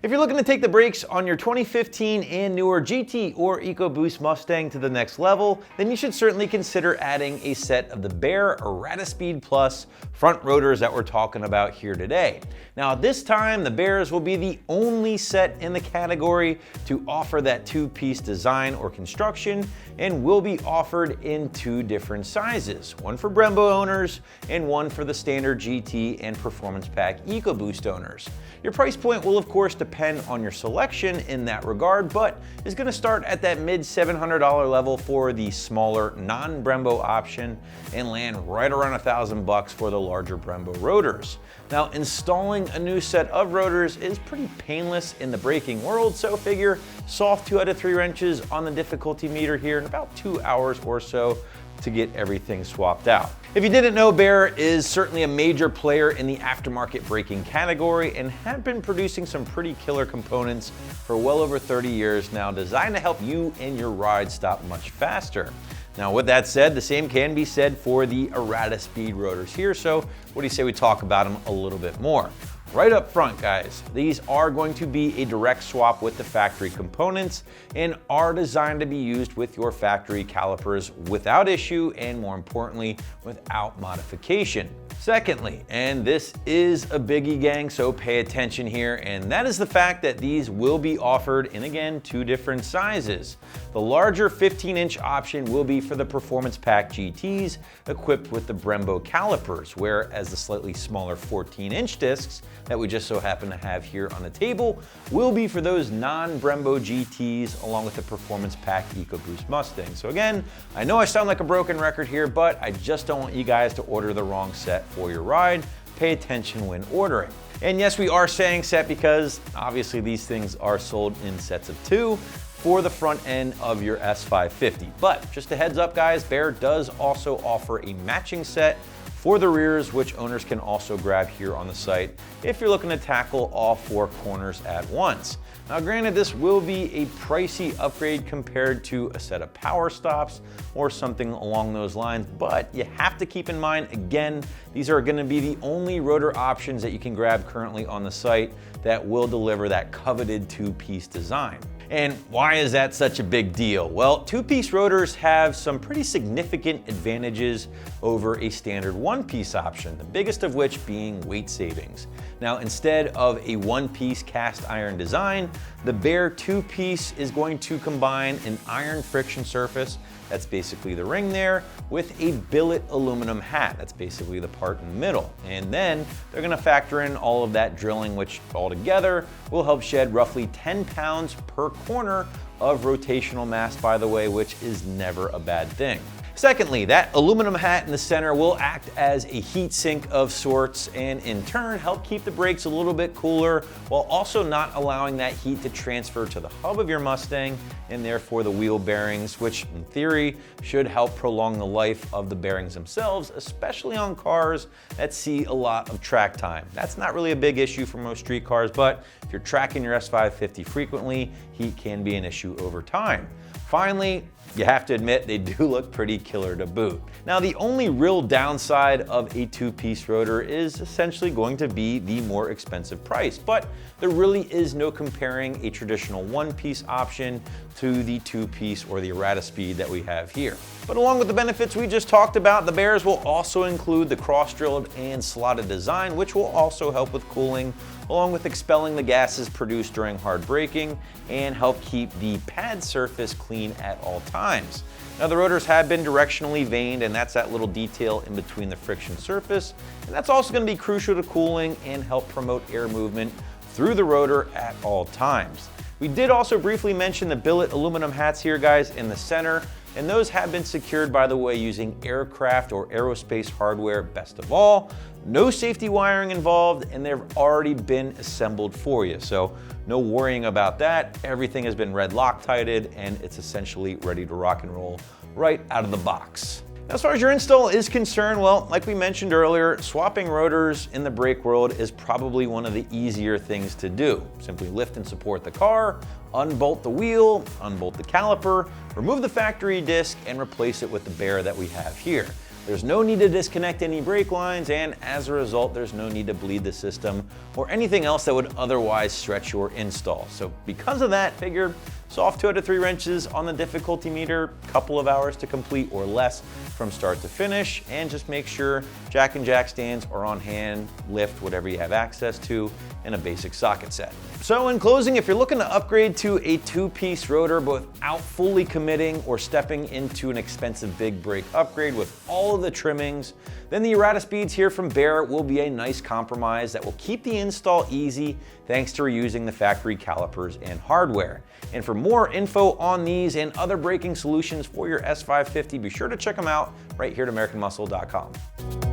If you're looking to take the brakes on your 2015 and newer GT or EcoBoost Mustang to the next level, then you should certainly consider adding a set of the Baer EradiSpeed Plus front rotors that we're talking about here today. Now this time, the Baers will be the only set in the category to offer that two-piece design or construction, and will be offered in two different sizes, one for Brembo owners and one for the standard GT and Performance Pack EcoBoost owners. Your price point will of course depend on your selection in that regard, but is going to start at that mid $700 level for the smaller non-Brembo option and land right around $1,000 for the larger Brembo rotors. Now, installing a new set of rotors is pretty painless in the braking world, so figure soft 2 out of 3 wrenches on the difficulty meter here in about 2 hours or so to get everything swapped out. If you didn't know, Baer is certainly a major player in the aftermarket braking category and have been producing some pretty killer components for well over 30 years now, designed to help you and your ride stop much faster. Now with that said, the same can be said for the EradiSpeed rotors here, so what do you say we talk about them a little bit more? Right up front, guys, these are going to be a direct swap with the factory components and are designed to be used with your factory calipers without issue and, more importantly, without modification. Secondly, and this is a biggie, gang, so pay attention here, and that is the fact that these will be offered in, again, 2 different sizes. The larger 15-inch option will be for the Performance Pack GTs equipped with the Brembo calipers, whereas the slightly smaller 14-inch discs that we just so happen to have here on the table will be for those non-Brembo GTs along with the Performance Pack EcoBoost Mustang. So again, I know I sound like a broken record here, but I just don't want you guys to order the wrong set for your ride. Pay attention when ordering. And yes, we are saying set because obviously these things are sold in sets of 2 for the front end of your S550. But just a heads up, guys, Baer does also offer a matching set for the rears, which owners can also grab here on the site if you're looking to tackle all 4 corners at once. Now granted, this will be a pricey upgrade compared to a set of power stops or something along those lines, but you have to keep in mind, again, these are going to be the only rotor options that you can grab currently on the site that will deliver that coveted 2-piece design. And why is that such a big deal? Well, 2-piece rotors have some pretty significant advantages over a standard 1-piece option, the biggest of which being weight savings. Now, instead of a 1-piece cast iron design, the Baer 2-piece is going to combine an iron friction surface, that's basically the ring there, with a billet aluminum hat, that's basically the part in the middle. And then they're gonna factor in all of that drilling, which altogether will help shed roughly 10 pounds per corner of rotational mass, by the way, which is never a bad thing. Secondly, that aluminum hat in the center will act as a heat sink of sorts and in turn help keep the brakes a little bit cooler while also not allowing that heat to transfer to the hub of your Mustang and therefore the wheel bearings, which in theory should help prolong the life of the bearings themselves, especially on cars that see a lot of track time. That's not really a big issue for most street cars, but if you're tracking your S550 frequently, heat can be an issue over time. Finally, you have to admit they do look pretty killer to boot. Now, the only real downside of a 2-piece rotor is essentially going to be the more expensive price, but there really is no comparing a traditional 1-piece option to the 2-piece or the EradiSpeed that we have here. But along with the benefits we just talked about, the Baers will also include the cross-drilled and slotted design, which will also help with cooling, along with expelling the gases produced during hard braking and help keep the pad surface clean at all times. Now, the rotors have been directionally vaned, and that's that little detail in between the friction surface, and that's also going to be crucial to cooling and help promote air movement through the rotor at all times. We did also briefly mention the billet aluminum hats here, guys, in the center, and those have been secured, by the way, using aircraft or aerospace hardware, best of all. No safety wiring involved, and they've already been assembled for you, so no worrying about that. Everything has been red Loctited, and it's essentially ready to rock and roll right out of the box. As far as your install is concerned, well, like we mentioned earlier, swapping rotors in the brake world is probably one of the easier things to do. Simply lift and support the car, unbolt the wheel, unbolt the caliper, remove the factory disc, and replace it with the Baer that we have here. There's no need to disconnect any brake lines, and as a result, there's no need to bleed the system or anything else that would otherwise stretch your install. So because of that, figure soft 2 out of 3 wrenches on the difficulty meter, couple of hours to complete or less from start to finish, and just make sure jack and jack stands are on hand, lift whatever you have access to, and a basic socket set. So in closing, if you're looking to upgrade to a 2-piece rotor but without fully committing or stepping into an expensive big brake upgrade with all of the trimmings, then the EradiSpeeds here from Baer will be a nice compromise that will keep the install easy thanks to reusing the factory calipers and hardware. And for more info on these and other braking solutions for your S550, be sure to check them out right here at AmericanMuscle.com.